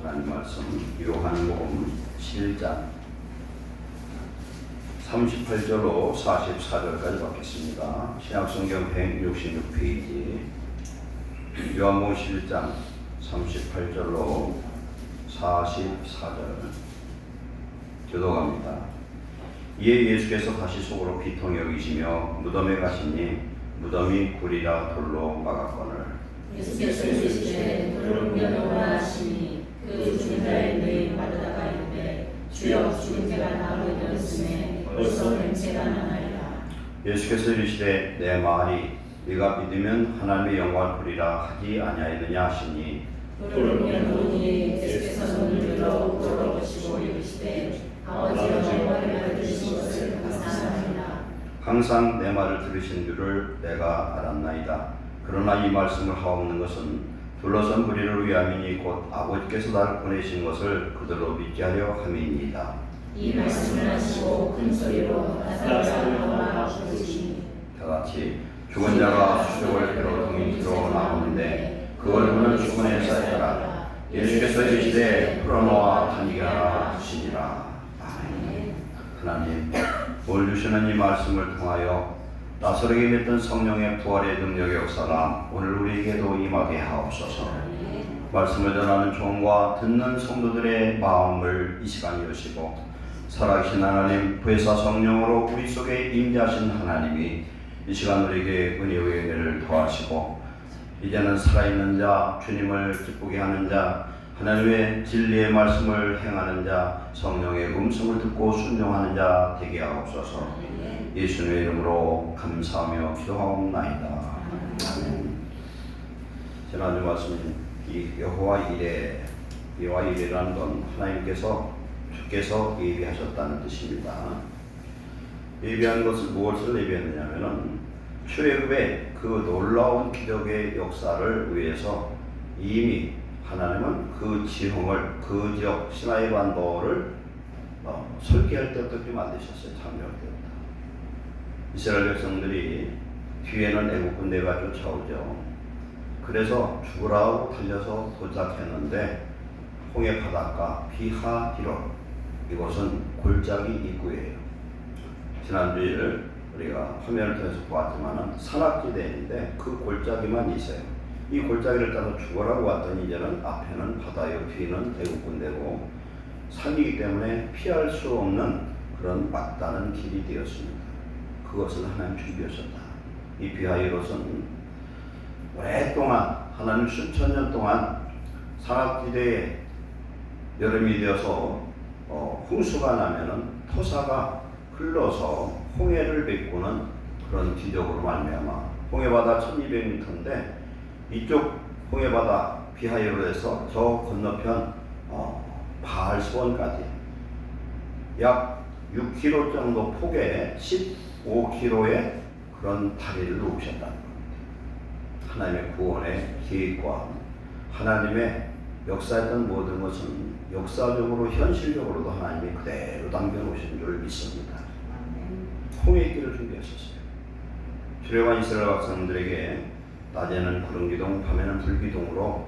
하나님 말씀 요한복음 7장 38절로 44절까지 받겠습니다. 신약성경 166페이지 요한복음 7장 38절로 44절 교독합니다. 이에 예수께서 다시 속으로 비통히 여기시며 무덤에 가시니 무덤이 굴이라 돌로 막았거늘 예수께서 이르시되 그를 옮겨놓으라 하시니 그 죽은 자의 뇌에 바르다가 이르되 주여 죽은 자가 나로 되었으매 벌써 냄새가 나나이다. 예수께서 이르시되 내 말이 네가 믿으면 하나님의 영광을 보리라 하지 아니하였느냐 하시니 그를 옮겨놓으니 예수께서 눈을 들어 울어보시고 이르시되 아버지여 내 말을 들으신 것을 감사합니다. 항상 내 말을 들으신 줄을 내가 알았나이다. 그러나 이 말씀을 하옵는 것은 둘러선 무리를 위함이니 곧 아버지께서 나를 보내신 것을 그들로 믿게 하려 함이니이다. 이 말씀을 하시고 큰 소리로 나사로를 나오라 하시니 다같이 죽은 자가 수족을 배로 동인으로 나오는데 그걸 보는 수군에 쌓였더라. 예수께서 이르시되 풀어놓아 다니게 하라 하시니라. 아멘. 하나님 오늘 주시는 이 말씀을 통하여 나사로에게 맺던 성령의 부활의 능력의 역사가 오늘 우리에게도 임하게 하옵소서. 말씀을 전하는 종과 듣는 성도들의 마음을 이 시간 여시고 살아계신 하나님 부회사 성령으로 우리 속에 임재하신 하나님이 이 시간 우리에게 은혜의 은혜를 더하시고 이제는 살아있는 자, 주님을 기쁘게 하는 자, 하나님의 진리의 말씀을 행하는 자, 성령의 음성을 듣고 순종하는 자 되게 하옵소서. 예수님의 이름으로 감사하며 기도하옵나이다. 아멘. 지난주 말씀 이 여호와 이레, 여호와 이레라는 건 주께서 예비하셨다는 뜻입니다. 예비한 것을 무엇을 예비했느냐면은 출애굽의 그 놀라운 기적의 역사를 위해서 이미 하나님은 그 지형을 그 지역 시나이 반도를 설계할 때부터 만드셨어요. 창조할 때부터. 이스라엘 백성들이 뒤에는 애국 군대가 쫓아오죠. 그래서 죽으라고 달려서 도착했는데 홍해 바닷가 비하히롯, 이곳은 골짜기 입구예요. 지난주에 우리가 화면을 통해서 보았지만 산악지대인데 그 골짜기만 있어요. 이 골짜기를 따라 죽으라고 왔더니 이제는 앞에는 바다요, 뒤는 애국 군대고 산이기 때문에 피할 수 없는 그런 막다른 길이 되었습니다. 그것을 하나님 준비하셨다. 이 비하히롯은 오랫동안 하나님 수천 년 동안 산악지대에 여름이 되어서 홍수가 나면은 토사가 흘러서 홍해를 메꾸는 그런 기적으로 말미암아 홍해바다 1200m인데 이쪽 홍해바다 비하히롯에서 저 건너편 바알스원까지 약 6km 정도 폭에 15km의 그런 다리를 놓으셨다는 겁니다. 하나님의 구원의 계획과 하나님의 역사했던 모든 것은 역사적으로 현실적으로도 하나님이 그대로 남겨놓으신 줄 믿습니다. 홍해의 길을 준비하셨어요. 출애굽한 이스라엘 백성들에게 낮에는 구름 기둥, 밤에는 불 기둥으로,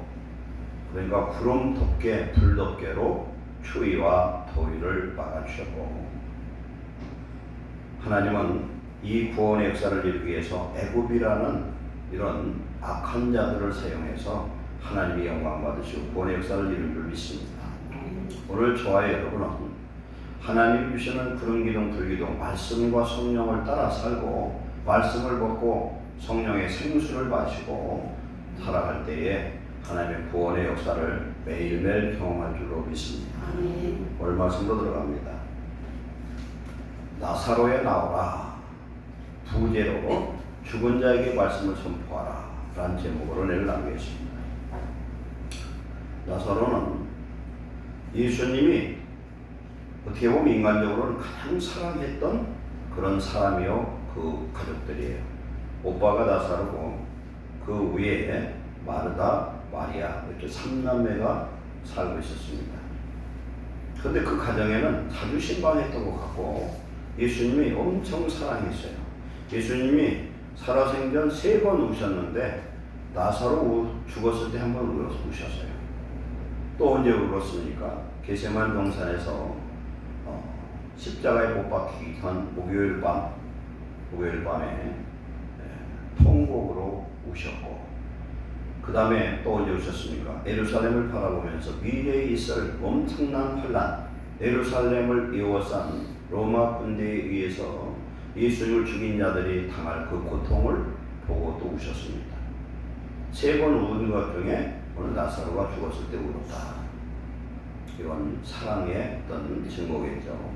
그러니까 구름 덮개, 불 덮개로 추위와 더위를 막아주셨고, 하나님은 이 구원의 역사를 이루기 위해서 애굽이라는 이런 악한 자들을 사용해서 하나님의 영광 받으시고 구원의 역사를 이룬 줄 믿습니다. 오늘 저와 여러분은 하나님이 주시는 구름 기둥, 불 기둥, 말씀과 성령을 따라 살고 말씀을 받고 성령의 생수를 마시고 살아갈 때에 하나님의 구원의 역사를 매일매일 경험할 줄로 믿습니다. 오늘 말씀으로 들어갑니다. 나사로에 나오라, 부제로 죽은 자에게 말씀을 선포하라 라는 제목으로 내를 남겼습니다. 나사로는 예수님이 어떻게 보면 인간적으로는 가장 사랑했던 그런 사람이요, 그 가족들이에요. 오빠가 나사로고 그 위에 마르다, 마리아 이렇게 3남매가 살고 있었습니다. 그런데 그 가정에는 자주 신방했던 것 같고 예수님이 엄청 사랑했어요. 예수님이 살아생전 3번 우셨는데 나사로 죽었을 때 한 번 우셨어요. 또 언제 울었습니까? 게세만 동산에서 십자가에 못 박히기 전 목요일 밤에 통곡으로 우셨고, 그 다음에 또 언제 우셨습니까? 예루살렘을 바라보면서 미래에 있을 엄청난 환란, 예루살렘을 에워싼 로마 군대에 의해서 예수님을 죽인 자들이 당할 그 고통을 보고 또 우셨습니다. 세 번 우는 것 중에 오늘 나사로가 죽었을 때 울었다. 이건 사랑의 어떤 증거겠죠.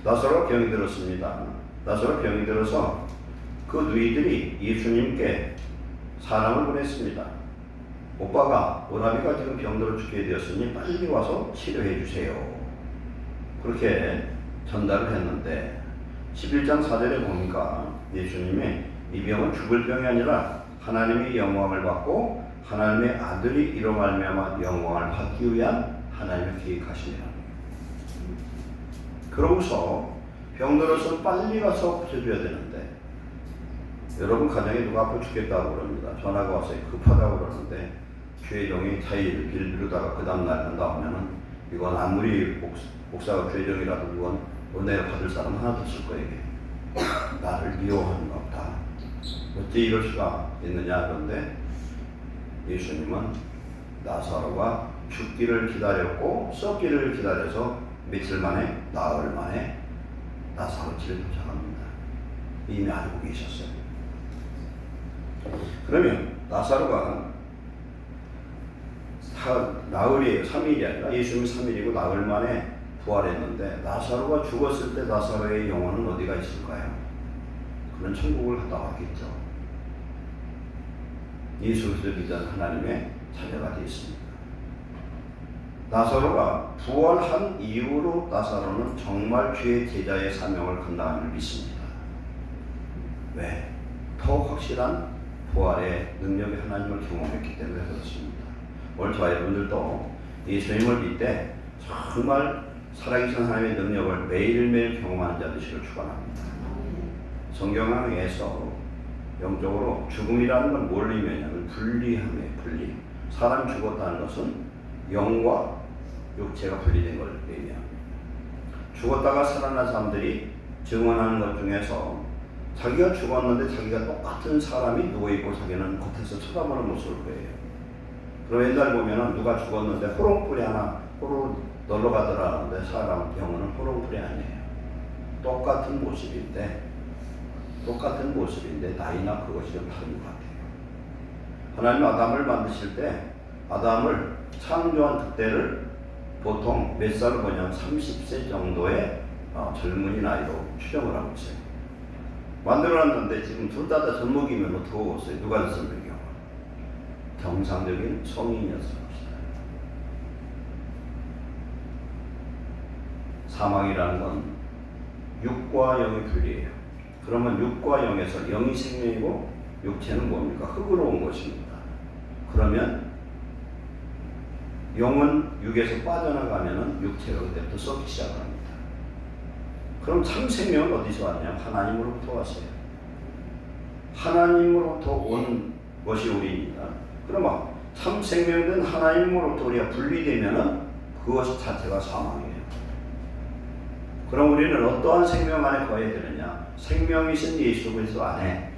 나사로가 병이 들었습니다. 나사로가 병이 들어서 그 누이들이 예수님께 사람을 보냈습니다. 오빠가, 오라비가 지금 병들어 죽게 되었으니 빨리 와서 치료해 주세요. 그렇게 전달을 했는데 11장 4절에 보니까 예수님이 이 병은 죽을 병이 아니라 하나님의 영광을 받고 하나님의 아들이 이로 말미암아 영광을 받기 위한 하나님의 계획하시니라. 그러고서 병들어서 빨리 가서 고쳐줘야 되는데, 여러분 가정에 누가 아파 죽겠다고 그럽니다. 전화가 와서 급하다고 그러는데 죄종이 자의를 빌미로다가 그 다음날 나오면은 이건 아무리 목사가 죄종이라도 이건 은혜를 받을 사람 하나도 없을 거예요. 나를 미워하는 것 없다. 어째 이럴 수가 있느냐. 그런데 예수님은 나사로가 죽기를 기다렸고 썩기를 기다려서 며칠 만에, 나흘 만에 나사로 집에 도착합니다. 이미 알고 계셨어요. 그러면 나사로가 나흘이에요. 3일이 아니라 예수님이 3일이고 나흘 만에 부활했는데, 나사로가 죽었을 때 나사로의 영혼은 어디가 있을까요? 그런 천국을 갔다 왔겠죠. 예수 그리스도 믿는 하나님의 자녀가 되어 있습니다. 나사로가 부활한 이후로 나사로는 정말 주의 제자의 사명을 감당함을 믿습니다. 왜? 더 확실한 부활의 능력의 하나님을 경험했기 때문에 그렇습니다. 오늘 저와 여러분들도 예수님을 믿되 정말 살아계신 하나님의 능력을 매일매일 경험하는 자 되시길 축원합니다. 성경에서 영적으로 죽음이라는 건 뭘 의미하냐면 분리함이에요. 분리. 사람이 죽었다는 것은 영과 육체가 분리된 걸 의미합니다. 죽었다가 살아난 사람들이 증언하는 것 중에서 자기가 죽었는데 자기가 똑같은 사람이 누워있고 자기는 겉에서 쳐다보는 모습을 보여요. 그럼 옛날 보면은 누가 죽었는데 호롱불이 하나 호로 놀러 가더라는데 사람 영혼은 호롱불이 아니에요. 똑같은 모습인데 나이나 그것이 좀 다른 것 같아요. 하나님 아담을 만드실 때 아담을 창조한 그때를 보통 몇 살로 보냐면 30세 정도의 젊은이 나이로 추정을 하고 있어요. 만들어놨는데 지금 둘 다 젊은이면 어떻게 오겠어요? 누가 더 젊은이요? 정상적인 성인이었을 것이다. 사망이라는 건 육과 영의 분리예요. 그러면 육과 영에서 영이 생명이고 육체는 뭡니까? 흙으로 온 것입니다. 그러면 영은 육에서 빠져나가면은 육체가 그때부터 썩기 시작합니다. 그럼 참 생명은 어디서 왔냐? 하나님으로부터 왔어요. 하나님으로부터 온 것이 우리입니다. 그러면 참 생명된 하나님으로부터 우리가 분리되면은 그것 자체가 사망이에요. 그럼 우리는 어떠한 생명 안에 거해야 되느냐? 생명이신 예수 그리스도 안에,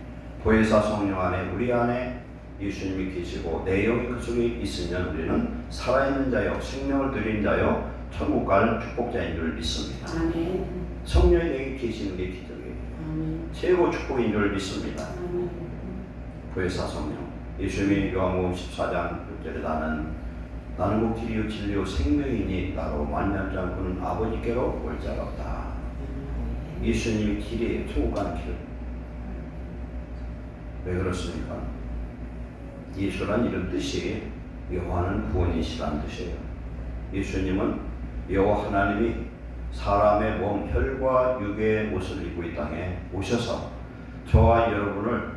보혜사 성령 안에, 우리 안에 예수님이 계시고 내 영이 그 속에 있으면 우리는 살아있는 자요, 생명을 드린 자요, 천국 갈 축복자인 줄 믿습니다. 아멘. 성령이 내게 계시는 게 기적이에요. 아멘. 최고 축복인 줄 믿습니다. 아멘. 보혜사 성령. 예수님이 요한복음 14장 6절에 나는 곧 길이요 진리요 생명이니 나로 만나지 않고는 아버지께로 올 자가 없다. 예수님이 길이에요. 천국 가는 길. 왜 그렇습니까? 예수란 이런 뜻이 여호와는 구원이시라는 뜻이에요. 예수님은 여호와 하나님이 사람의 몸, 혈과 육의 옷을 입고 이 땅에 오셔서 저와 여러분을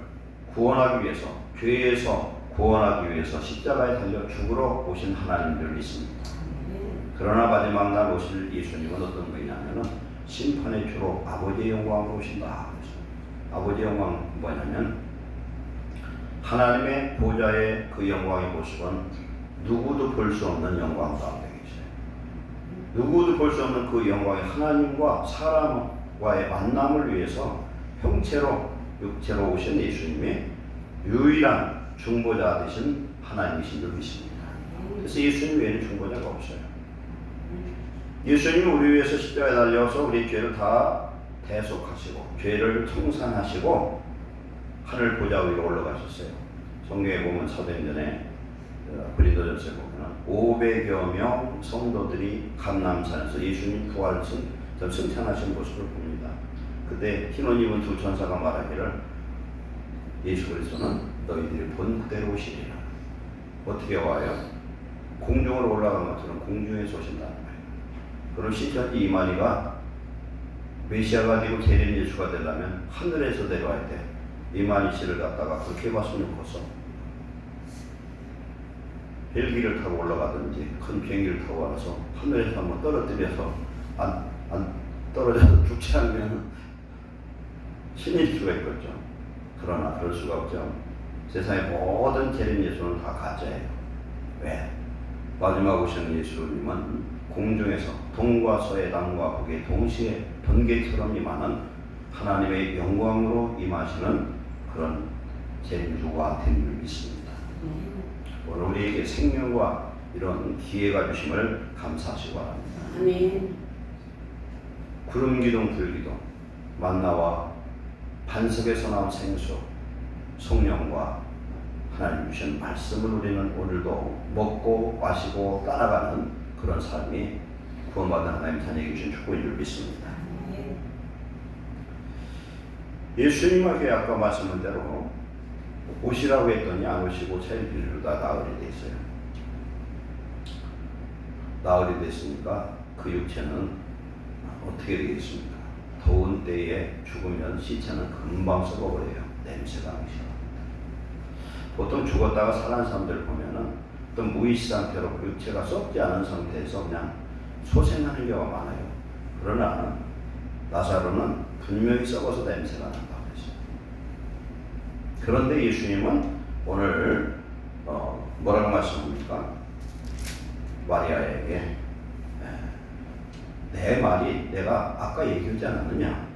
구원하기 위해서, 죄에서 구원하기 위해서 십자가에 달려 죽으러 오신 하나님인 줄 믿습니다. 그러나 마지막 날 오실 예수님은 어떤 분이냐면은 심판의 주로 아버지의 영광으로 오신다. 아버지의 영광 뭐냐면 하나님의 보좌의 그 영광의 모습은 누구도 볼 수 없는 영광 가운데 계세요. 누구도 볼 수 없는 그 영광이 하나님과 사람과의 만남을 위해서 형체로 육체로 오신 예수님이 유일한 중보자 되신 하나님이신 줄 믿습니다. 그래서 예수님 외에는 중보자가 없어요. 예수님이 우리 위해서 십자가에 달려서 우리 죄를 다 대속하시고 죄를 청산하시고 하늘 보좌 위로 올라가셨어요. 성경에 보면 사도행전에 고린도전서에 보면 500여 명 성도들이 감람산에서 예수님 부활을 승천하신 모습을 봅니다. 그때 흰 옷 입은 두 천사가 말하기를 예수 그리스도는 너희들이 본 그대로 오시리라. 어떻게 와요? 공중으로 올라간 것처럼 공중에서 오신다는 거예요. 그럼 신천지 이만희가 메시아가 되고 재림 예수가 되려면 하늘에서 내려와야 돼. 이만희 씨를 갖다가 그렇게 봤으면 좋겠어. 헬기를 타고 올라가든지 큰 비행기를 타고 와서 하늘에서 한번 떨어뜨려서 안 떨어져서 죽지 않으면 신일 수가 있겠죠. 그러나 그럴 수가 없죠. 세상의 모든 재림 예수는 다 가짜예요. 왜? 마지막 오시는 예수님은 공중에서 동과 서의 남과 북에 동시에 번개처럼 임하는 하나님의 영광으로 임하시는 그런 재림주가 된 줄 믿습니다. 오늘 우리에게 생명과 이런 기회가 주심을 감사하시기 바랍니다. 아멘. 구름기둥 불기둥 만나와 반석에서 나온 생수 성령과 하나님 주신 말씀을 우리는 오늘도 먹고 마시고 따라가는 그런 삶이 구원받은 하나님 자녀에게 주신 축복인 줄 믿습니다. 예수님에게 아까 말씀한 대로 오시라고 했더니 안 오시고 차일 비르다 나흘이 됐어요. 나흘이 됐으니까 그 육체는 어떻게 되겠습니까? 더운 때에 죽으면 시체는 금방 썩어버려요. 냄새가 나기 시작합니다. 보통 죽었다가 살아난 사람들 보면은 어떤 무의식 상태로 육체가 썩지 않은 상태에서 그냥 소생하는 경우가 많아요. 그러나 나사로는 분명히 썩어서 냄새가 난다고 했어요. 그런데 예수님은 오늘 뭐라고 말씀합니까? 마리아에게 내 말이 내가 아까 얘기하지 않았느냐?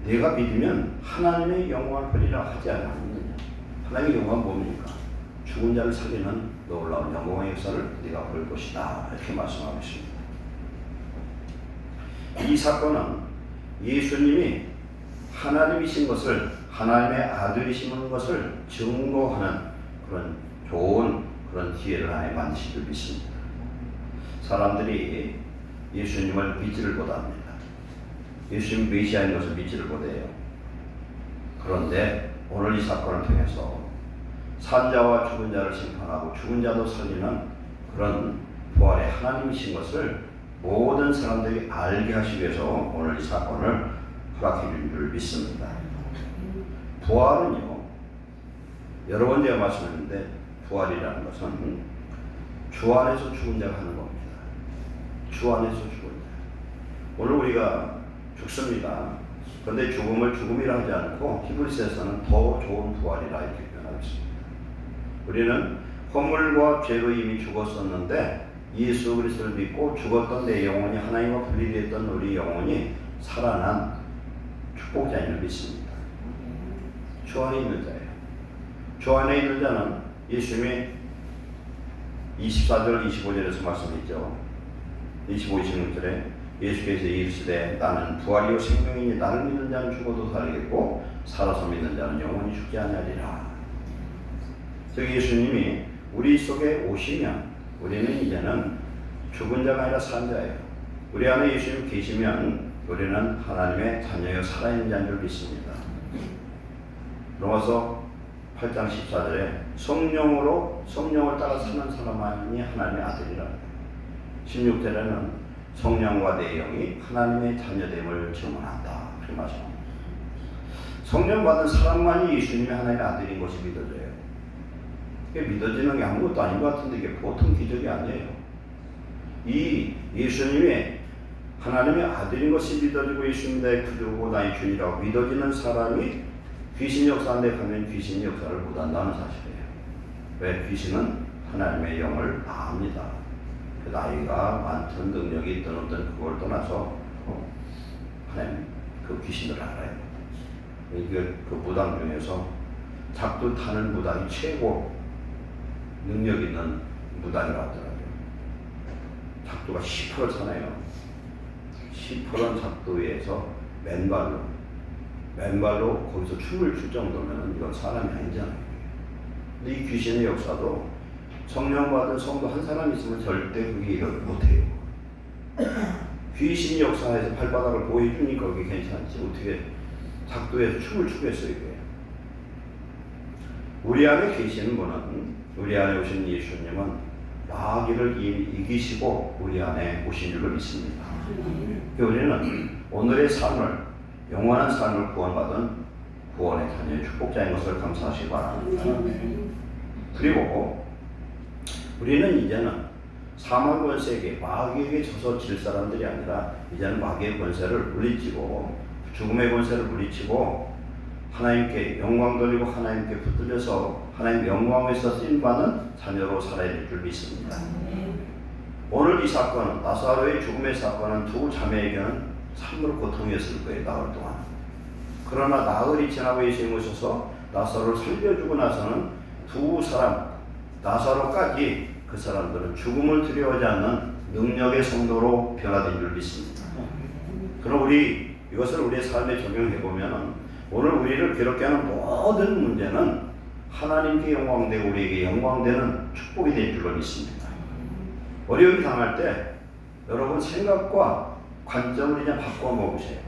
내가 믿으면 하나님의 영광을 보리라 하지 않았느냐? 하나님의 영광은 뭡니까? 죽은 자를 살리는 놀라운 영광의 역사를 네가 볼 것이다. 이렇게 말씀하고 있습니다. 이 사건은 예수님이 하나님이신 것을, 하나님의 아들이신 것을 증거하는 그런 좋은 그런 기회를 하나님 만드신 줄 믿습니다. 사람들이 예수님을 믿지를 못합니다. 예수님 메시아인 것을 믿지를 못해요. 그런데 오늘 이 사건을 통해서 산자와 죽은 자를 심판하고 죽은 자도 살리는 그런 부활의 하나님이신 것을 모든 사람들이 알게 하시기 위해서 오늘 이 사건을 허락해 준 줄 믿습니다. 부활은요, 여러 번 제가 말씀했는데 부활이라는 것은 주 안에서 죽은 자가 하는 겁니다. 주 안에서 죽은 자. 오늘 우리가 죽습니다. 그런데 죽음을 죽음이라 하지 않고 히브리서에서는 더 좋은 부활이라 이렇게 표현하고 있습니다. 우리는 허물과 죄로 이미 죽었었는데 예수 그리스도를 믿고 죽었던 내 영혼이 하나님과 분리되었던 우리 영혼이 살아난 축복자인 줄 믿습니다. 주 안에 있는 자예요. 주 안에 있는 자는 예수님이 24절 25절에서 말씀했죠. 25, 26절에 예수께서 이르시되 나는 부활이요 생명이니 나를 믿는 자는 죽어도 살리겠고 살아서 믿는 자는 영원히 죽지 아니하리라. 즉 예수님이 우리 속에 오시면 우리는 이제는 죽은 자가 아니라 산 자예요. 우리 안에 예수님 계시면 우리는 하나님의 자녀여 살아있는 자인 줄 믿습니다. 로마서 8장 14절에 성령을 따라 사는 사람만이 하나님의 아들이라. 16절에는 성령과 내 영이 하나님의 자녀됨을 증언한다. 그 말씀입니다. 성령 받은 사람만이 예수님의 하나님의 아들인 것이 믿어져요. 이게 믿어지는 게 아무것도 아닌 것 같은데 이게 보통 기적이 아니에요. 이 예수님이 하나님의 아들인 것이 믿어지고 예수님 나의 구주고 나의 주인이라고 믿어지는 사람이 귀신 역사한데 가면 귀신이 역사를 못한다는 사실이에요. 왜? 귀신은 하나님의 영을 압니다. 그 나이가 많든 능력이 있든 없든 그걸 떠나서 하나님 그 귀신을 알아요. 이게 그 무당 중에서 작두 타는 무당이 최고 능력 있는 무당이라고 하더라고요. 작두가 10%를 타네요. 10%는 작두에서 맨발로 거기서 춤을 출 정도면 이건 사람이 아니잖아요. 근데 이 귀신의 역사도 성령 받은 성도 한 사람 있으면 절대 그게 이걸 못해요. 귀신 역사에서 발바닥을 보여주니까 그게 괜찮지 어떻게 작두에서 춤을 추겠어요. 이게. 우리 안에 계시는 분은, 우리 안에 오신 예수님은 마귀를 이기시고 우리 안에 오신 줄로 믿습니다. 우리는 오늘의 삶을, 영원한 삶을 구원받은 구원의 자녀의 축복자인 것을 감사하시기 바랍니다. 그리고 우리는 이제는 사망 권세에게, 마귀에게 져서 질 사람들이 아니라 이제는 마귀의 권세를 물리치고 죽음의 권세를 물리치고 하나님께 영광 돌리고 하나님께 붙들려서 하나님 영광에서 쓰임받는 자녀로 살아야 될 줄 믿습니다. 오늘 이 사건은, 나사로의 죽음의 사건은 두 자매에게는 참으로 고통이었을 거예요. 나흘 동안. 그러나 나흘이 지나고 예수님이 오셔서 나사로를 살려주고 나서는 두 사람, 나사로까지 그 사람들은 죽음을 두려워하지 않는 능력의 성도로 변화된 줄 믿습니다. 그럼 이것을 우리의 삶에 적용해 보면 오늘 우리를 괴롭게 하는 모든 문제는 하나님께 영광되고 우리에게 영광되는 축복이 될 줄로 믿습니다. 어려움이 당할 때 여러분 생각과 관점을 이제 바꿔 먹으세요.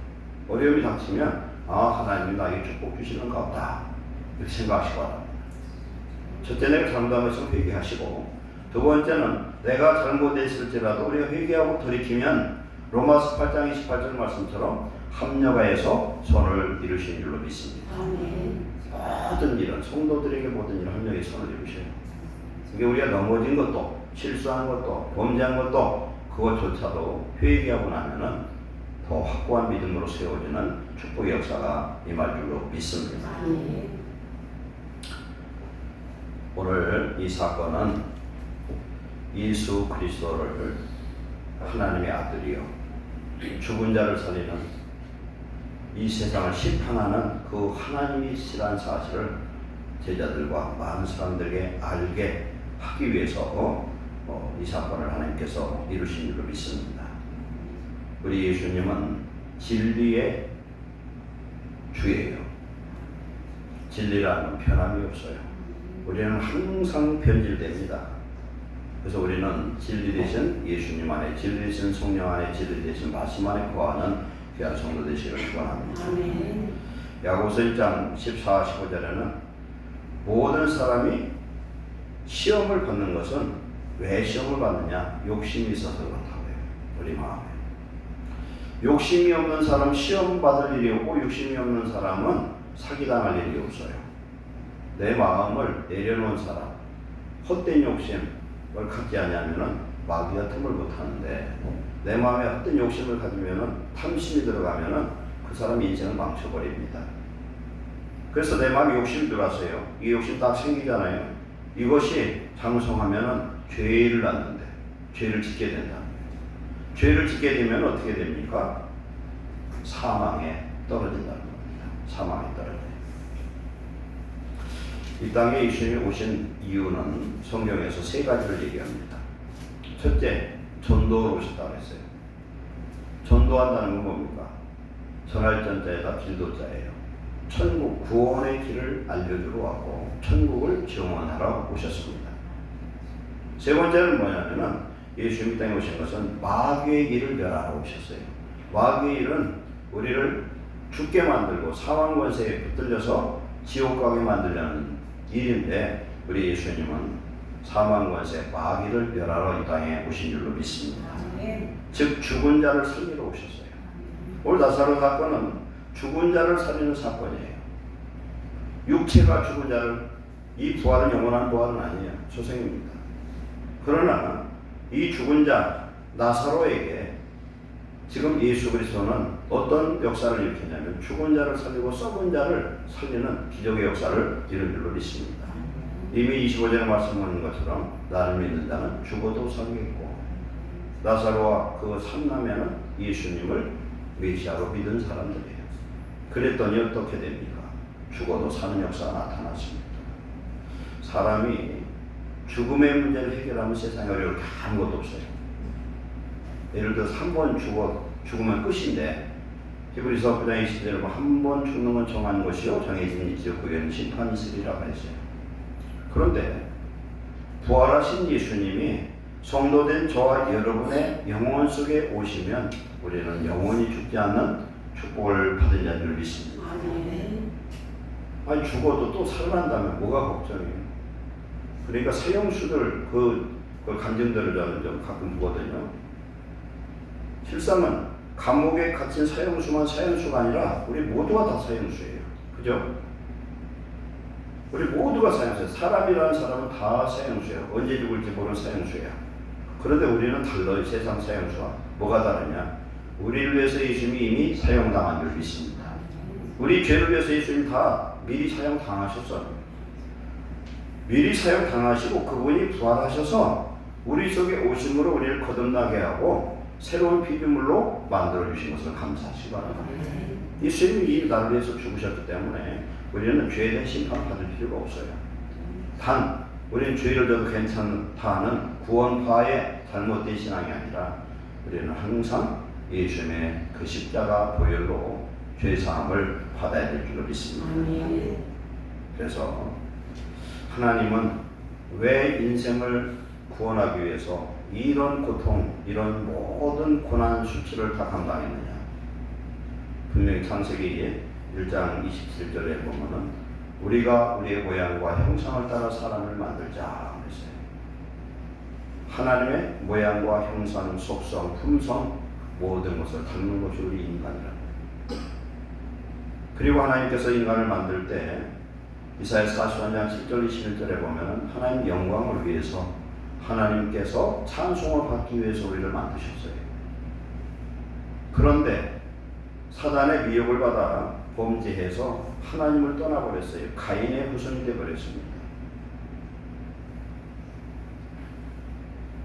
어려움이 닥치면 하나님이 나에게 축복 주시는가 보다 이렇게 생각하시기 바랍니다. 첫째, 내가 잘못하면서 회개하시고, 두 번째는 내가 잘못했을지라도 우리가 회개하고 돌이키면 로마서 8장 28절 말씀처럼 합력하여서 손을 이루시는 줄로 믿습니다. 모든 일은, 성도들에게 모든 일은 합력해 손을 이루셔요. 이게 우리가 넘어진 것도, 실수한 것도, 범죄한 것도 그것조차도 회개하고 나면은 더 확고한 믿음으로 세워지는 축복의 역사가 임할 줄로 믿습니다. 오늘 이 사건은 예수 그리스도를 하나님의 아들이요 죽은 자를 살리는, 이 세상을 심판하는 그 하나님이시라는 사실을 제자들과 많은 사람들에게 알게 하기 위해서 이 사건을 하나님께서 이루신 줄로 믿습니다. 우리 예수님은 진리의 주예요. 진리라는 변함이 없어요. 우리는 항상 변질됩니다. 그래서 우리는 진리 되신 예수님 안에, 진리 되신 성령 안에, 진리 되신 말씀 안에 거하는 귀한 성도 되시기를 축원합니다. 야고보서 1장 14, 15절에는 모든 사람이 시험을 받는 것은 왜 시험을 받느냐? 욕심이 있어서 그렇다고 해요. 우리 마음에. 욕심이 없는 사람 시험 받을 일이 없고, 욕심이 없는 사람은 사기당할 일이 없어요. 내 마음을 내려놓은 사람, 헛된 욕심을 갖지 않으면 마귀가 틈을 못하는데, 내 마음에 헛된 욕심을 가지면, 탐심이 들어가면 그 사람 인생을 망쳐버립니다. 그래서 내 마음에 욕심이 들어왔어요. 이 욕심 딱 생기잖아요. 이것이 장성하면 죄를 낳는데, 죄를 짓게 된다. 죄를 짓게 되면 어떻게 됩니까? 사망에 떨어진다는 겁니다. 사망에 떨어져요. 이 땅에 예수님이 오신 이유는 성경에서 세 가지를 얘기합니다. 첫째, 전도로 오셨다고 했어요. 전도한다는 건 뭡니까? 전할전자에다 빌도자예요. 천국 구원의 길을 알려주러 왔고 천국을 증언하러 오셨습니다. 세 번째는 뭐냐면은 예수님이 땅에 오신 것은 마귀의 길을 멸하러 오셨어요. 마귀의 일은 우리를 죽게 만들고 사망 권세에 붙들려서 지옥 가게 만들려는 일인데, 우리 예수님은 사망 권세 마귀를 멸하러 이 땅에 오신 줄로 믿습니다. 즉 죽은 자를 살리러 오셨어요. 오늘 나사로 사건은 죽은 자를 살리는 사건이에요. 육체가 죽은 자를, 이 부활은 영원한 부활은 아니에요. 소생입니다. 그러나 이 죽은 자 나사로에게 지금 예수 그리스도는 어떤 역사를 일으키냐면 죽은 자를 살리고 썩은 자를 살리는 기적의 역사를 이룬 줄로 믿습니다. 이미 25절에 말씀하는 것처럼 나를 믿는 자는 죽어도 살겠고, 나사로와 그 삼남매는 예수님을 메시아로 믿은 사람들이에요. 그랬더니 어떻게 됩니까? 죽어도 사는 역사가 나타났습니다. 사람이 죽음의 문제를 해결하면 세상에 어려울 게 아무것도 없어요. 예를 들어서 한 번 죽으면 끝인데, 히브리서 9장 20절에 한 번 죽는 건 정한 것이요 정해진 일이요 그 외에는 심판이 있으리라고 했어요. 그런데 부활하신 예수님이 성도된 저와 여러분의 영혼 속에 오시면 우리는 영원히 죽지 않는 축복을 받은 자를 믿습니다. 아니 죽어도 또 살아난다면 뭐가 걱정이에요? 그러니까 사형수들 그 간증들을 저는 좀 가끔 보거든요. 실상은 감옥에 갇힌 사형수만 사형수가 아니라 우리 모두가 다 사형수예요. 그죠? 우리 모두가 사형수예요. 사람이라는 사람은 다 사형수예요. 언제 죽을지 모르는 사형수예요. 그런데 우리는 달라요. 세상 사형수와 뭐가 다르냐? 우리를 위해서 예수님이 이미 사형당한 줄 믿습니다. 우리 죄를 위해서 예수님 다 미리 사형당하셨어요. 미리 사형당하시고 그분이 부활하셔서 우리 속에 오심으로 우리를 거듭나게 하고 새로운 피조물로 만들어주신 것을 감사하시기 바랍니다. 예수님이 이 나를 위해서 죽으셨기 때문에 우리는 죄에 대한 심판 받을 필요가 없어요. 단 우리는 죄를 져도 괜찮다는 구원파의 잘못된 신앙이 아니라 우리는 항상 예수님의 그 십자가 보혈로 죄사함을 받아야 될 줄로 믿습니다. 그래서 하나님은 왜 인생을 구원하기 위해서 이런 고통, 이런 모든 고난 수치를 다 감당했느냐? 분명히 창세기 1장 27절에 보면은 우리가 우리의 모양과 형상을 따라 사람을 만들자 그랬어요. 하나님의 모양과 형상, 속성, 품성 모든 것을 닮는 것이 우리 인간이라고. 그리고 하나님께서 인간을 만들 때 이사야 41장 10절 21절에 보면은 하나님 영광을 위해서 하나님께서 찬송을 받기 위해서 우리를 만드셨어요. 그런데 사단의 미혹을 받아 범죄해서 하나님을 떠나버렸어요. 가인의 후손이 되어버렸습니다.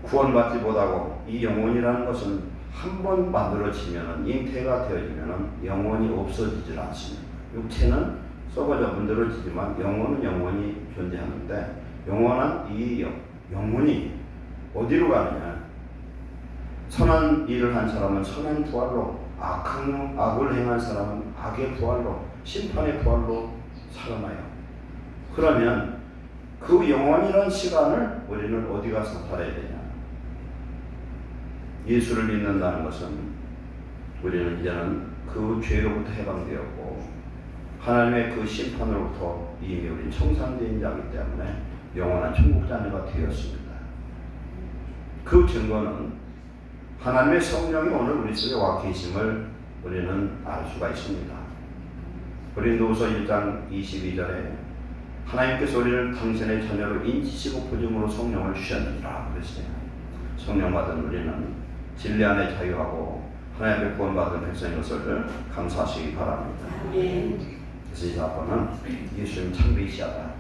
구원받지 못하고 이 영혼이라는 것은 한번 만들어지면 잉태가 되어지면 영혼이 없어지질 않습니다. 육체는 썩어져 문드러지지만 영혼은 영원히 존재하는데 영원한 이 영혼이 어디로 가느냐? 선한 일을 한 사람은 선한 부활로, 악을 행한 사람은 악의 부활로, 심판의 부활로 살아나요. 그러면 그 영원이라는 시간을 우리는 어디 가서 살아야 되냐? 예수를 믿는다는 것은 우리는 이제는 그 죄로부터 해방되었고 하나님의 그 심판으로부터 이미 우리 청산된 자이기 때문에 영원한 천국 자녀가 되었습니다. 그 증거는 하나님의 성령이 오늘 우리 속에 와 계심을 우리는 알 수가 있습니다. 고린도후서 1장 22절에 하나님께서 우리를 당신의 자녀로 인치시고 부름으로 성령을 주셨느니라 그랬어요. 성령 받은 우리는 진리 안에 자유하고 하나님의 구원받은 백성인 것을 감사하시기 바랍니다. 그래서 이 사건은 예수님 참 메시아다.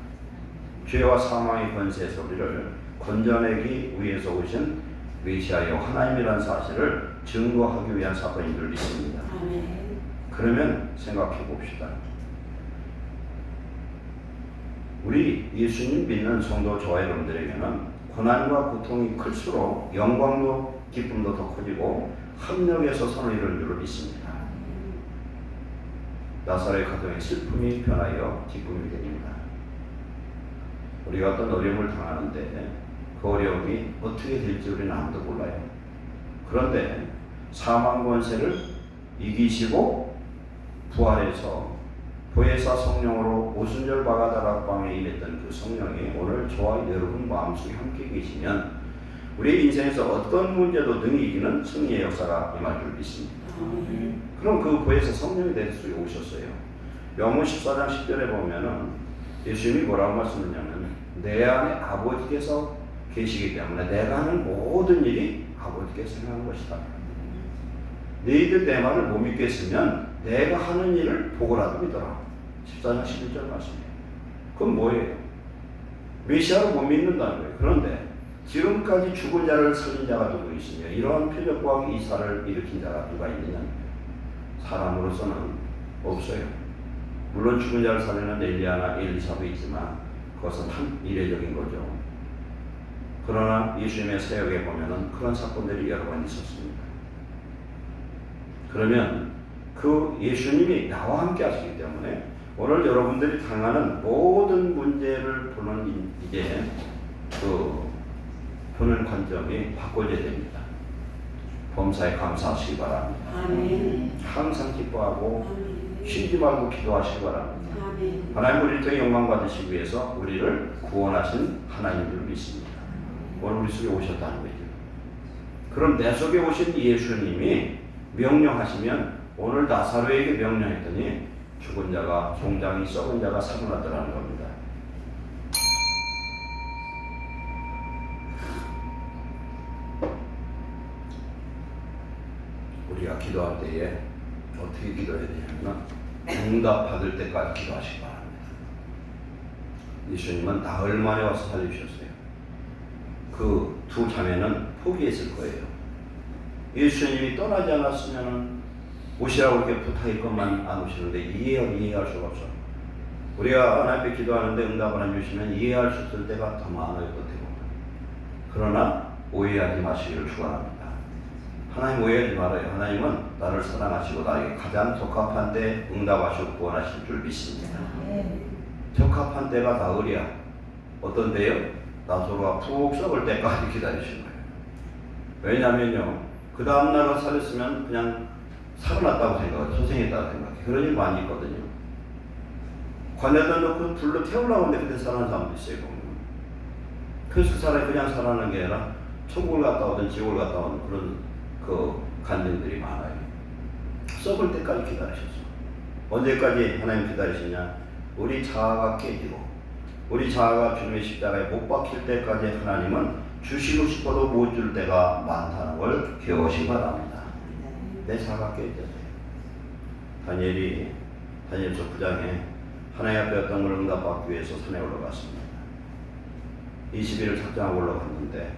죄와 사망의 권세에서 우리를 건져내기 위해서 오신 메시아여 하나님이라는 사실을 증거하기 위한 사건인 줄 믿습니다. 그러면 생각해 봅시다. 우리 예수님 믿는 성도 저와 여러분들에게는 고난과 고통이 클수록 영광도 기쁨도 더 커지고 합력해서 선을 이루는 줄 믿습니다. 나사로의 가정의 슬픔이 변하여 기쁨이 됩니다. 우리가 어떤 어려움을 당하는데 그 어려움이 어떻게 될지 우리는 아무도 몰라요. 그런데 사망 권세를 이기시고 부활해서 보혜사 성령으로 오순절 바가다락방에 임했던 그 성령이 오늘 저와 여러분 마음속에 함께 계시면 우리의 인생에서 어떤 문제도 능히 이기는 승리의 역사가 임할 줄 믿습니다. 그럼 그 보혜사 성령이 내 속에 오셨어요. 요한복음 14장 10절에 보면은 예수님이 뭐라고 말씀하냐면 내 안에 아버지께서 계시기 때문에 내가 하는 모든 일이 아버지께서 행하는 것이다. 너희들 내 말을 못 믿겠으면 내가 하는 일을 보고라도 믿어라. 14장 11절 말씀이에요. 그건 뭐예요? 메시아를 못 믿는다는 거예요. 그런데 지금까지 죽은 자를 살린 자가 누구 있으며 이러한 표적과 이사를 일으킨 자가 누가 있느냐? 사람으로서는 없어요. 물론 죽은 자를 살리는 엘리야나 엘리사도 있지만 그것은 한 이례적인 거죠. 그러나 예수님의 사역에 보면은 그런 사건들이 여러 번 있었습니다. 그러면 그 예수님이 나와 함께 하시기 때문에 오늘 여러분들이 당하는 모든 문제를 보는 이제 보는 관점이 바꿔져야 됩니다. 범사에 감사하시기 바랍니다. 아멘. 항상 기뻐하고 아멘. 쉬지 말고 기도하시기 바랍니다. 아멘. 하나님 우리를 통해 영광 받으시기 위해서 우리를 구원하신 하나님을 믿습니다. 오늘 우리 속에 오셨다는 거죠. 그럼 내 속에 오신 예수님이 명령하시면 오늘 나사로에게 명령했더니 죽은 자가 종장이 썩은 자가 살아나더라는 겁니다. 우리가 기도할 때에 어떻게 기도해야 되냐면 응답받을 때까지 기도하시기 바랍니다. 예수님은 나흘 만에 와서 살려주셨어요. 그 두 자매는 포기했을 거예요. 예수님이 떠나지 않았으면 오시라고 이렇게 부탁했건만 안 오시는데 이해할 수가 없어. 우리가 하나님 앞에 기도하는데 응답을 안 주시면 이해할 수 있을 때가 더 많아요. 그러나 오해하지 마시기를 축원합니다. 하나님 오해하지 말아요. 하나님은 나를 사랑하시고 나에게 가장 적합한 때 응답하시고 구원하실 줄 믿습니다. 적합한 때가 나흘이야. 어떤 때요? 나사로가 푹 썩을 때까지 기다리신 거예요. 왜냐면요, 그 다음날 살렸으면 그냥 살아났다고 생각해, 소생했다고 생각해. 그런 일 많이 있거든요. 관에다 넣고 불로 태우려고 하는데 그때 살아난 사람도 있어요. 그래서 그 사람이 그냥 살아나는 게 아니라 천국을 갔다 오든 지옥을 갔다 오는 그런 그 간증들이 많아요. 썩을 때까지 기다리셨어. 언제까지 하나님 기다리시냐? 우리 자아가 깨지고 우리 자아가 주님의 십자가에 못 박힐 때까지 하나님은 주시고 싶어도 못 줄 때가 많다는 걸 기억하시기 바랍니다. 내 자아가 깨져야 돼요. 다니엘서 9장에 하나님 앞에 어떤 걸 응답받기 위해서 산에 올라갔습니다. 20일을 작정하고 올라갔는데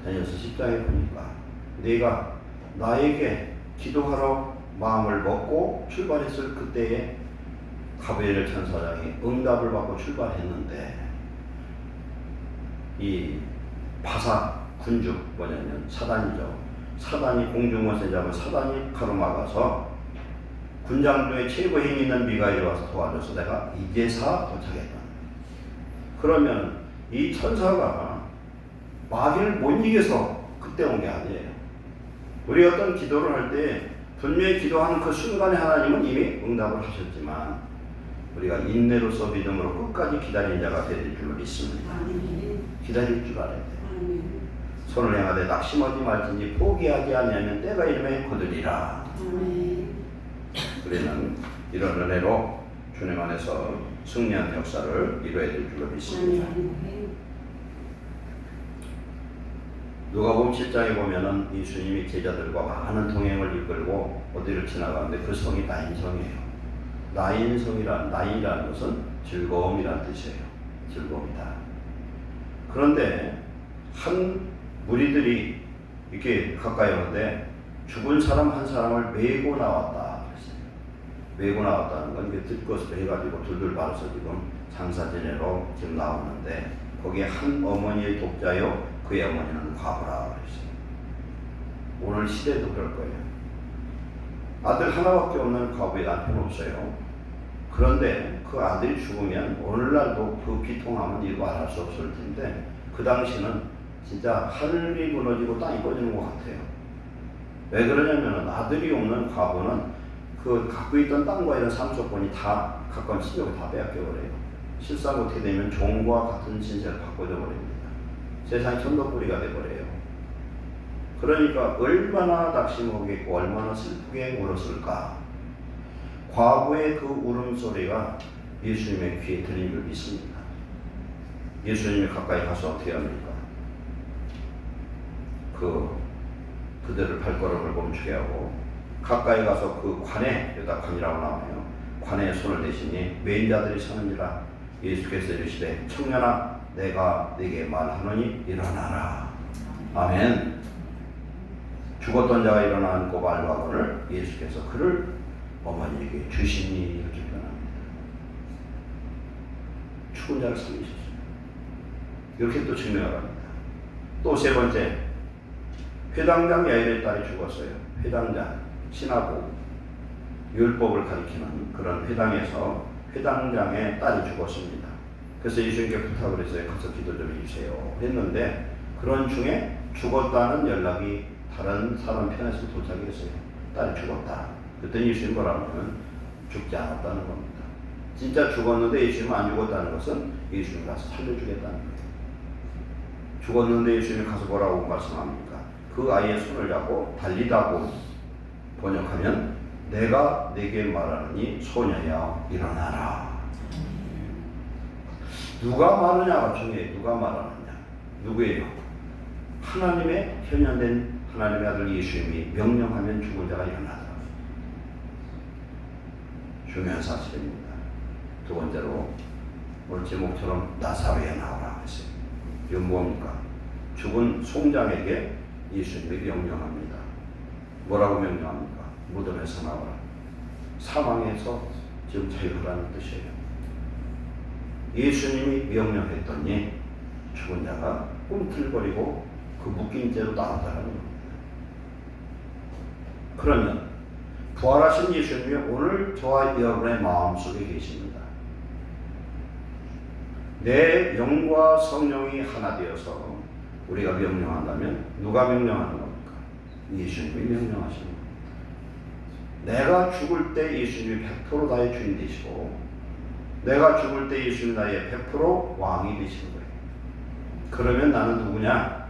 다니엘서 10장에 보니까 네가 나에게 기도하러 마음을 먹고 출발했을 그때에 가브리엘 천사장이 응답을 받고 출발했는데 이 바사 군주 뭐냐면 사단이죠. 사단이 공중원세 잡은 사단이 가로막아서 군장 중에 최고 힘 있는 미가엘이 와서 도와줘서 내가 이제사 도착했다. 그러면 이 천사가 마귀를 못 이겨서 그때 온 게 아니에요. 우리 어떤 기도를 할 때 분명히 기도하는 그 순간에 하나님은 이미 응답을 하셨지만 우리가 인내로서 믿음으로 끝까지 기다린 자가 될 줄로 믿습니다. 기다릴 줄 알아야 돼요. 손을 행하되 낙심하지 말지니 포기하지 아니하면 때가 이름에 거두리라. 우리는 이런 은혜로 주님 안에서 승리한 역사를 이루어야 될 줄로 믿습니다. 누가복음 7장에 보면은 예수님이 제자들과 많은 동행을 이끌고 어디를 지나가는데 그 성이 나인성이에요. 나인이라는 것은 즐거움이라는 뜻이에요. 즐거움이다. 그런데 한 무리들이 이렇게 가까이 오는데 죽은 사람 한 사람을 메고 나왔다 그랬어요. 메고 나왔다는 건 이게 들것으로 해가지고 둘둘 말아서 지금 장사 지내러 지금 나오는데 거기에 한 어머니의 독자요 그의 어머니는 과부라 그랬어요. 오늘 시대도 그럴 거예요. 아들 하나밖에 없는 과부의 남편 없어요. 그런데 그 아들이 죽으면 오늘날도 그 비통함은 이루 말할 수 없을 텐데 그 당시는 진짜 하늘이 무너지고 땅이 꺼지는 것 같아요. 왜 그러냐면 아들이 없는 과부는 그 갖고 있던 땅과 이런 상속권이 다 가까운 친족을 다 빼앗겨버려요. 실상 어떻게 되면 종과 같은 신세를 바꿔줘 버립니다. 세상이 천덕꾸리가 돼버려요. 그러니까 얼마나 낙심하겠고 얼마나 슬프게 울었을까. 과부의 그 울음소리가 예수님의 귀에 들린 줄 믿습니다. 예수님이 가까이 가서 어떻게 합니까? 그들을 발걸음을 멈추게 하고 가까이 가서 그 관에, 여기다 관이라고 나와요. 관에 손을 대시니 매인자들이 서는지라 예수께서 이르시되 청년아 내가 네게 말하노니 일어나라. 아멘. 죽었던 자가 일어난 그 말과거를 예수께서 그를 어머니에게 주시니 이렇게 표현합니다. 죽은 자를 살리셨어요. 이렇게 또 증명을 합니다. 또 세 번째, 회당장 야일의 딸이 죽었어요. 회당장, 신하고 율법을 가리키는 그런 회당에서 회당장의 딸이 죽었습니다. 그래서 예수님께 부탁을 했어요. 가서 기도 좀 해주세요 했는데 그런 중에 죽었다는 연락이 다른 사람 편에서 도착했어요. 딸이 죽었다. 그랬더니 예수님 뭐라고 하면 죽지 않았다는 겁니다. 진짜 죽었는데 예수님은 안 죽었다는 것은 예수님 가서 살려주겠다는 거예요. 죽었는데 예수님이 가서 뭐라고 말씀합니까? 그 아이의 손을 잡고 달리다고 번역하면 내가 네게 말하느니 소녀야 일어나라. 누가 말하냐가 중요해요. 누가 말하느냐. 누구예요? 하나님의 현현된 하나님의 아들 예수님이 명령하면 죽은 자가 일어나더라. 중요한 사실입니다. 두 번째로 오늘 제목처럼 나사로에 나오라 했어요. 이건 뭡니까? 죽은 송장에게 예수님이 명령합니다. 뭐라고 명령합니까? 무덤에서 나오라. 사망에서 지금 자유하라는 뜻이에요. 예수님이 명령했더니 죽은 자가 꿈틀거리고 그 묶인 채로 나오더라는 겁니다. 그러면 부활하신 예수님이 오늘 저와 여러분의 마음속에 계십니다. 내 영과 성령이 하나 되어서 우리가 명령한다면 누가 명령하는 겁니까? 예수님이 명령하시는 겁니다. 내가 죽을 때 예수님이 100% 나의 주인 되시고 내가 죽을 때 예수님이 나의 100% 왕이 되시는 거예요. 그러면 나는 누구냐?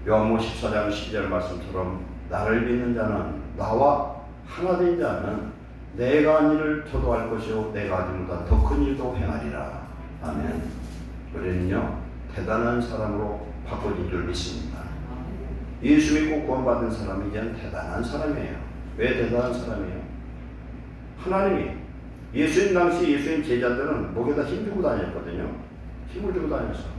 요한복음 14장 12절 말씀처럼 나를 믿는 자는 나와 하나 된 자는 내가 한 일을 저도 할 것이요 내가 하지 못한 더 큰 일도 행하리라. 아멘. 우리는요 대단한 사람으로 바꿔진 줄 믿습니다. 예수 믿고 구원받은 사람이 이제는 대단한 사람이에요. 왜 대단한 사람이에요? 하나님이 예수님 당시 예수님 제자들은 목에다 힘 주고 다녔거든요. 힘을 주고 다녔어.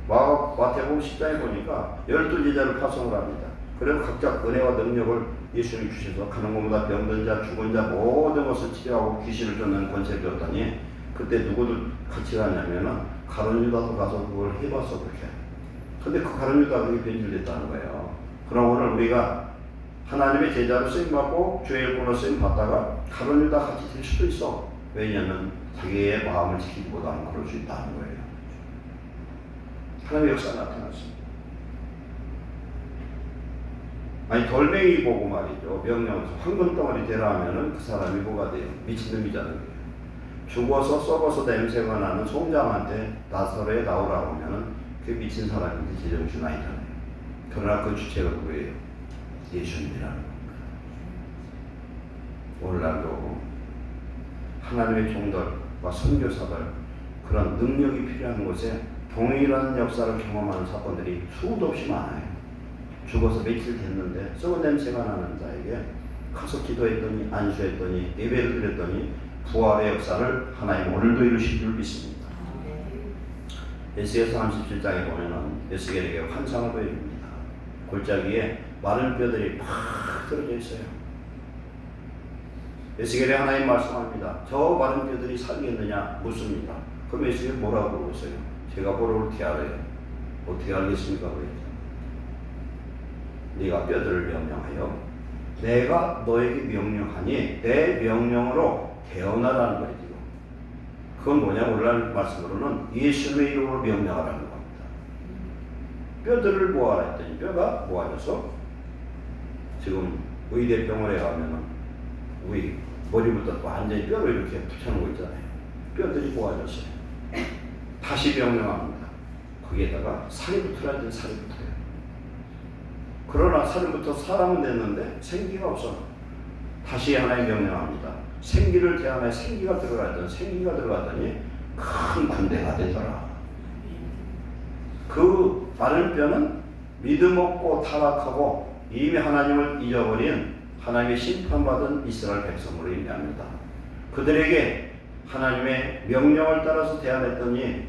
마태복음 10장에 보니까 12제자를 파송을 합니다. 그래서 각자 은혜와 능력을 예수님이 주셔서 가는 곳마다 병든 자, 죽은 자 모든 것을 치료하고 귀신을 쫓는 권세를 줬더니 그때 누구들 같이 가냐면은 가룟 유다도 가서 그걸 해봤어 그렇게. 근데 그 가룟 유다가 그게 변질됐다는 거예요. 그럼 오늘 우리가 하나님의 제자로 쓰임받고 주의 일꾼으로 쓰임받다가 가룟 유다 같이 될 수도 있어. 왜냐하면 자기의 마음을 지키지 못하면 그럴 수 있다는 거예요. 하나님의 역사가 나타났습니다. 아니 돌멩이 보고 말이죠. 명령에서 황금덩어리 되라 하면은 그 사람이 뭐가 돼요? 미친놈이잖아요. 죽어서 썩어서 냄새가 나는 송장한테 나사로에 나오라고 하면은 그 미친 사람인지 제정신 아니잖아요. 그러나 그 주체가 누구예요? 예수님이라는 겁니다. 오늘날도 하나님의 종들과 선교사들 그런 능력이 필요한 곳에 동일한 역사를 경험하는 사건들이 수도 없이 많아요. 죽어서 며칠 됐는데 썩은 냄새가 나는 자에게 가서 기도했더니 안수했더니 예배를 드렸더니 부활의 역사를 하나님 오늘도 이루실 줄 믿습니다. 에스겔 37장에 보면은 에스겔에게 환상을 보여줍니다. 골짜기에 마른 뼈들이 팍 떨어져 있어요. 에스겔에 하나님 말씀합니다. 저 마른 뼈들이 살겠느냐 묻습니다. 그럼 에스겔 뭐라고 물었어요? 제가 뭐를 어떻게 알아요? 어떻게 알겠습니까? 그랬죠. 네가 뼈들을 명령하여 내가 너에게 명령하니 내 명령으로 태어나라는 거예요. 지금. 그건 뭐냐? 오늘날 말씀으로는 예수님의 이름으로 명령하라는 겁니다. 뼈들을 모아라 했더니 뼈가 모아져서 지금 의대병원에 가면은 우리 머리부터 완전히 뼈를 이렇게 붙여놓은 거 있잖아요. 뼈들이 모아졌어요. 다시 명령합니다. 거기에다가 살이 붙으라 했더니 살이 붙어요. 그러나 살부터 사람은 됐는데 생기가 없어. 다시 하나님 명령합니다. 생기를 태어나에 생기가 들어갔더니 생기가 들어갔더니 큰 군대가 되더라. 그 마른 뼈는 믿음 없고 타락하고 이미 하나님을 잊어버린 하나님의 심판받은 이스라엘 백성으로 의미합니다. 그들에게 하나님의 명령을 따라서 태어냈더니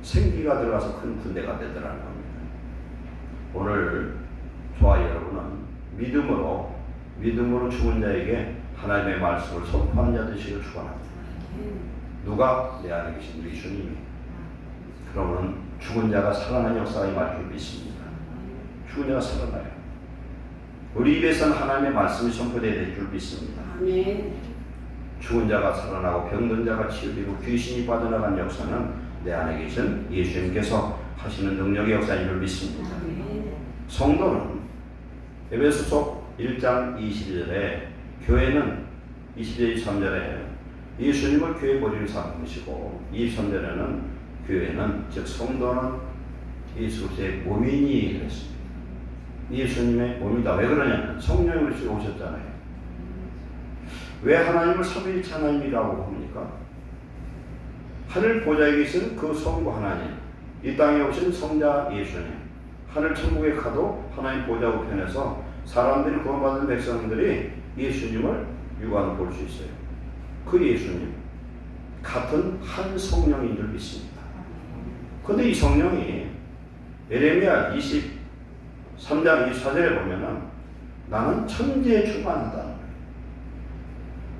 생기가 들어가서 큰 군대가 되더라는 겁니다. 오늘 저와 여러분은 믿음으로 죽은 자에게 하나님의 말씀을 선포하는 자 되시길 축원합니다. 누가? 내 안에 계신 우리 주님이. 그러면 죽은 자가 살아나는 역사가 임할 줄 믿습니다. 죽은 자가 살아나요. 우리 입에서는 하나님의 말씀이 선포되어야 될 줄 믿습니다. 죽은 자가 살아나고 병든 자가 치유되고 귀신이 빠져나간 역사는 내 안에 계신 예수님께서 하시는 능력의 역사인 줄 믿습니다. 성도는 에베소서 1장 22절에 교회는 22절 23절에 예수님을 교회 머리를 삼으시고 23절에는 교회는 즉 성도는 예수 그리스도의 몸이니 그랬습니다. 예수님의 몸이다. 왜 그러냐면 성령이 우리 속에 오셨잖아요. 왜 하나님을 삼위일체 하나님이라고 합니까? 하늘 보좌에 계신 그 성부 하나님, 이 땅에 오신 성자 예수님, 하늘 천국에 가도 하나님 보좌 우편에서 사람들이 구원받은 백성들이 예수님을 육안으로 볼 수 있어요. 그 예수님 같은 한 성령인 줄 믿습니다. 그런데 이 성령이 예레미야 23장 24절에 보면은 나는 천지에 충만하다는 거예요.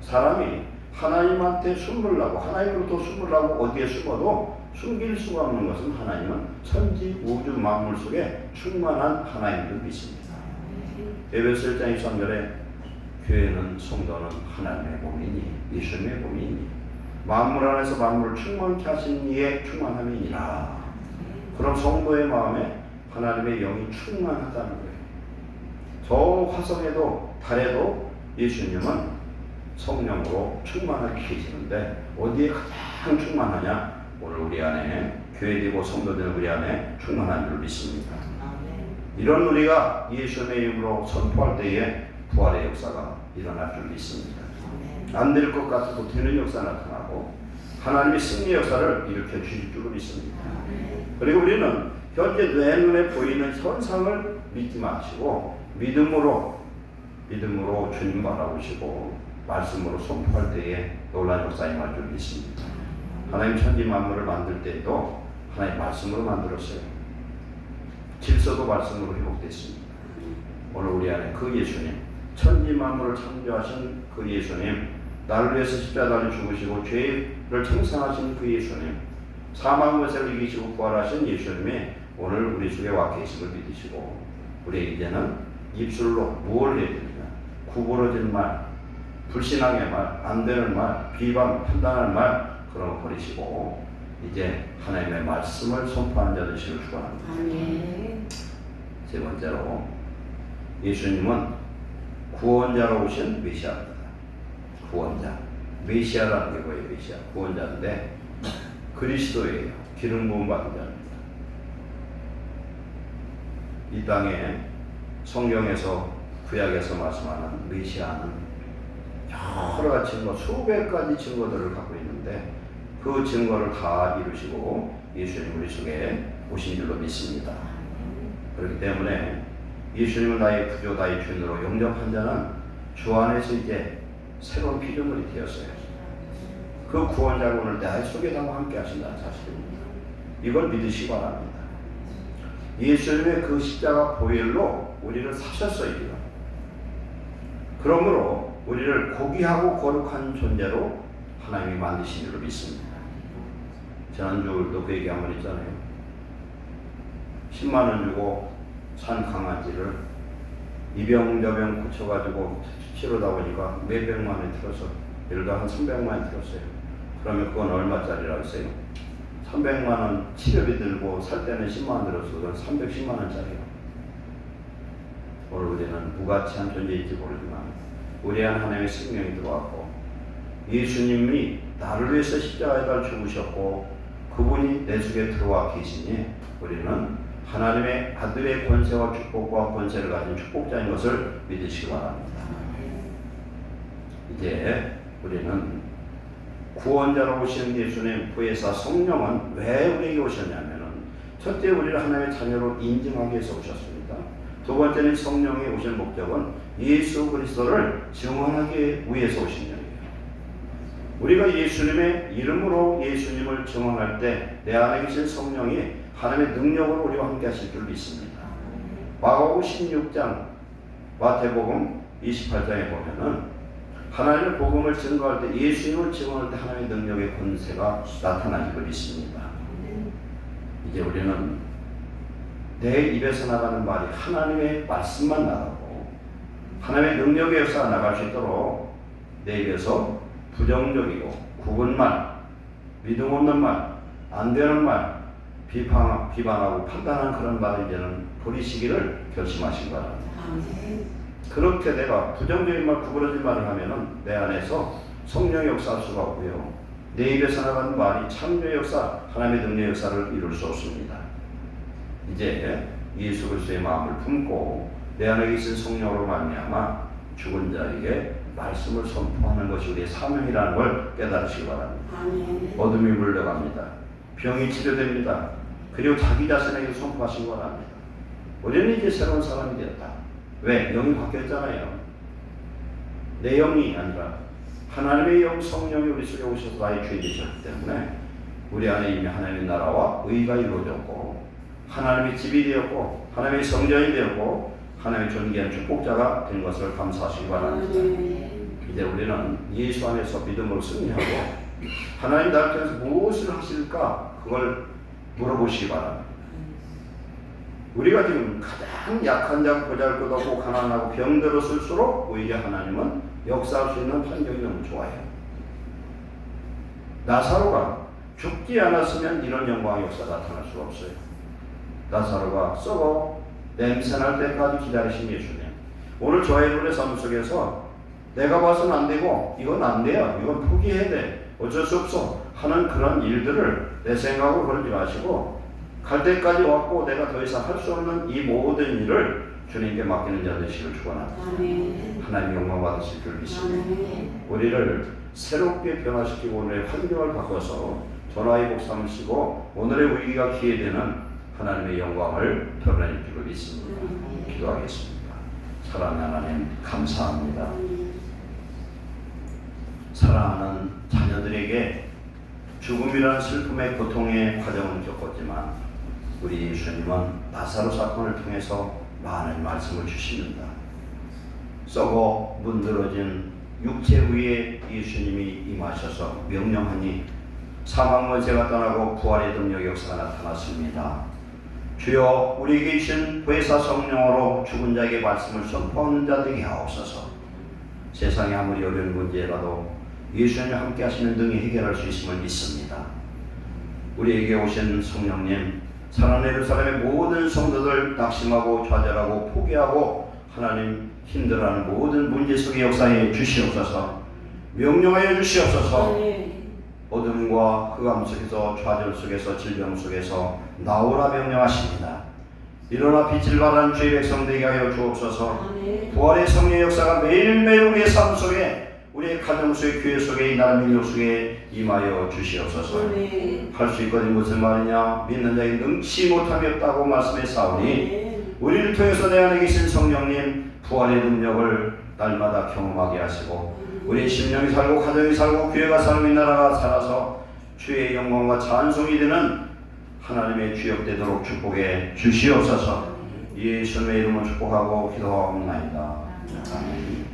사람이 하나님한테 숨으려고 하나님으로부터 숨으려고 어디에 숨어도 숨길 수가 없는 것은 하나님은 천지 우주 만물 속에 충만한 하나님인 줄 믿습니다. 에베소 1장 23절에 교회는 성도는 하나님의 몸이니 예수님의 몸이니 만물 안에서 만물을 충만케 하신 이의 충만함이니라. 그럼 성도의 마음에 하나님의 영이 충만하다는 거예요. 저 화성에도 달에도 예수님은 성령으로 충만하게 계시는데 어디에 가장 충만하냐? 오늘 우리 안에 교회되고 성도된 우리 안에 충만한 줄 믿습니다. 이런 우리가 예수님의 이름으로 선포할 때에 부활의 역사가 일어날 줄 믿습니다. 안 될 것 같아도 되는 역사 나타나고 하나님의 승리의 역사를 일으켜 주실 줄 믿습니다. 그리고 우리는 현재 내 눈에 보이는 현상을 믿지 마시고 믿음으로 주님 바라보시고 말씀으로 선포할 때에 놀라운 역사 임할 줄 믿습니다. 하나님 천지 만물을 만들 때에도 하나님 말씀으로 만들었어요. 질서도 말씀으로 회복됐습니다. 오늘 우리 안에 그 예수님, 천지 만물을 창조하신 그 예수님, 나를 위해서 십자가를 죽으시고 죄를 청산하신 그 예수님, 사망 권세를 이기시고 부활하신 예수님이 오늘 우리 속에 와 계심을 믿으시고 우리 이제는 입술로 무엇을 해야 되느냐? 구부러진 말, 불신앙의 말, 안 되는 말, 비방, 판단하는 말 그런 거 버리시고 이제 하나님의 말씀을 선포하는 자 되시길 축원합니다. 세 번째로 예수님은 구원자로 오신 메시아입니다. 구원자, 메시아라는 게 뭐예요? 메시아, 구원자인데 그리스도예요. 기름 부음 받은 자입니다. 이 땅에 성경에서 구약에서 말씀하는 메시아는 여러 가지 증거, 수백 가지 증거들을 갖고 있는데 그 증거를 다 이루시고 예수님 우리 속에 오신 줄로 믿습니다. 그렇기 때문에 예수님은 나의 구주, 나의 주인으로 영접한 자는 주 안에서 이제 새로운 피조물이 되었어요. 그 구원자가 오늘 내 속에다가 함께 하신다는 사실입니다. 이걸 믿으시기 바랍니다. 예수님의 그 십자가 보혈로 우리를 사셨어요. 그러므로 우리를 고귀하고 거룩한 존재로 하나님이 만드신 줄로 믿습니다. 지난주도 그 얘기 한번 했잖아요. 10만 원 주고 산 강아지를 이병저병 고쳐가지고 치료다 보니까 몇백만 원이 들어서 예를 들어 한 300만 원이 들었어요. 그러면 그건 얼마짜리라고 했어요? 300만 원 치료비 들고 살 때는 10만 원 들었어. 그건 310만 원짜리요. 오늘 우리는 무가치한 존재일지 모르지만 우리 안 하나님의 생명이 들어왔고 예수님이 나를 위해서 십자가에다 죽으셨고 그분이 내 속에 들어와 계시니 우리는 하나님의 아들의 권세와 축복과 권세를 가진 축복자인 것을 믿으시기 바랍니다. 이제 우리는 구원자로 오신 예수님 부회사 성령은 왜 우리에게 오셨냐면은 첫째 우리를 하나님의 자녀로 인정하기 위해서 오셨습니다. 두 번째는 성령이 오신 목적은 예수 그리스도를 증언하기 위해서 오신 일이에요. 우리가 예수님의 이름으로 예수님을 증언할 때 내 안에 계신 성령이 하나님의 능력으로 우리와 함께 하실 줄 믿습니다. 마가복음 16장, 마태복음 28장에 보면은 하나님의 복음을 증거할 때, 예수님을 증언할 때 하나님의 능력의 권세가 나타나는 걸 믿습니다. 이제 우리는 내 입에서 나가는 말이 하나님의 말씀만 나가고 하나님의 능력의 역사가 나갈 수 있도록 내 입에서 부정적이고 굽은 말, 믿음 없는 말, 안 되는 말, 비판하고 판단하는 그런 말을 이제는 버리시기를 결심하신 바랍니다. 그렇게 내가 부정적인 말, 구부러진 말을 하면은 내 안에서 성령의 역사할 수가 없고요. 내 입에서 나가는 말이 창조의 역사, 하나님의 능력의 역사를 이룰 수 없습니다. 이제 예수 그리스도의 마음을 품고 내 안에 계신 성령으로 말미암아 죽은 자에게 말씀을 선포하는 것이 우리의 사명이라는 걸 깨달으시기 바랍니다. 어둠이 물러갑니다. 병이 치료됩니다. 그리고 자기 자신에게 선포하신 거랍니다. 우리는 이제 새로운 사람이 되었다. 왜? 영이 바뀌었잖아요. 내 영이 아니라 하나님의 영, 성령이 우리 속에 오셔서 나의 주인 되셨기 때문에 우리 안에 이미 하나님의 나라와 의가 이루어졌고 하나님의 집이 되었고 하나님의 성전이 되었고 하나님의 존귀한 축복자가 된 것을 감사하시기 바랍니다. 이제 우리는 예수 안에서 믿음으로 승리하고 하나님 나를 통해서 무엇을 하실까 그걸 물어보시기 바랍니다. 우리가 지금 가장 약한 자, 보잘것없고 가난하고 병들었을수록 오히려 하나님은 역사할 수 있는 환경이 너무 좋아요. 나사로가 죽지 않았으면 이런 영광의 역사가 나타날 수가 없어요. 나사로가 썩어 냄새날 때까지 기다리신 예수님. 오늘 저의 눈의 삶 속에서 내가 봐서는 안 되고 이건 안 돼요. 이건 포기해야 돼. 어쩔 수 없어 하는 그런 일들을 내 생각으로 그러지 마시고 갈 때까지 왔고 내가 더 이상 할 수 없는 이 모든 일을 주님께 맡기는 자 되시길 축원합니다. 하나님 영광 받으실 줄 믿습니다. 우리를 새롭게 변화시키고 오늘의 환경을 바꿔서 전화의 복 삼으시고 오늘의 위기가 기회되는 하나님의 영광을 드러낼 줄 믿습니다. 기도하겠습니다. 사랑하는 하나님 감사합니다. 사랑하는 자녀들에게 죽음이라는 슬픔의 고통의 과정을 겪었지만 우리 예수님은 나사로 사건을 통해서 많은 말씀을 주십니다. 썩어 문드러진 육체 위에 예수님이 임하셔서 명령하니 사망 권세가 떠나고 부활의 능력 역사가 나타났습니다. 주여 우리에게 주신 보혜사 성령으로 죽은 자에게 말씀을 선포하는 자 되게 하옵소서. 세상에 아무리 어려운 문제라도 예수님이 함께 하시는 등이 해결할 수 있음을 믿습니다. 우리에게 오신 성령님, 사랑하는 예루살렘의 모든 성도들 낙심하고 좌절하고 포기하고 하나님 힘들어하는 모든 문제 속의 역사에 주시옵소서. 명령하여 주시옵소서. 어둠과 흑암 속에서 좌절 속에서 질병 속에서 나오라 명령하십니다. 일어나 빛을 발하는 주의 백성 되게 하여 주옵소서. 부활의 성령의 역사가 매일매일 우리의 삶 속에 우리의 가정 속에 교회 속에 이 나라 민족 속에 임하여 주시옵소서. 할 수 있거든 무슨 말이냐 믿는 자에게 능치 못함이 없다고 말씀했사오니 우리를 통해서 내 안에 계신 성령님 부활의 능력을 날마다 경험하게 하시고 우리의 심령이 살고 가정이 살고 교회가 살고 이 나라가 살아서 주의 영광과 찬송이 되는 하나님의 주역되도록 축복해 주시옵소서. 예수님의 이름으로 축복하고 기도하옵나이다. 아멘.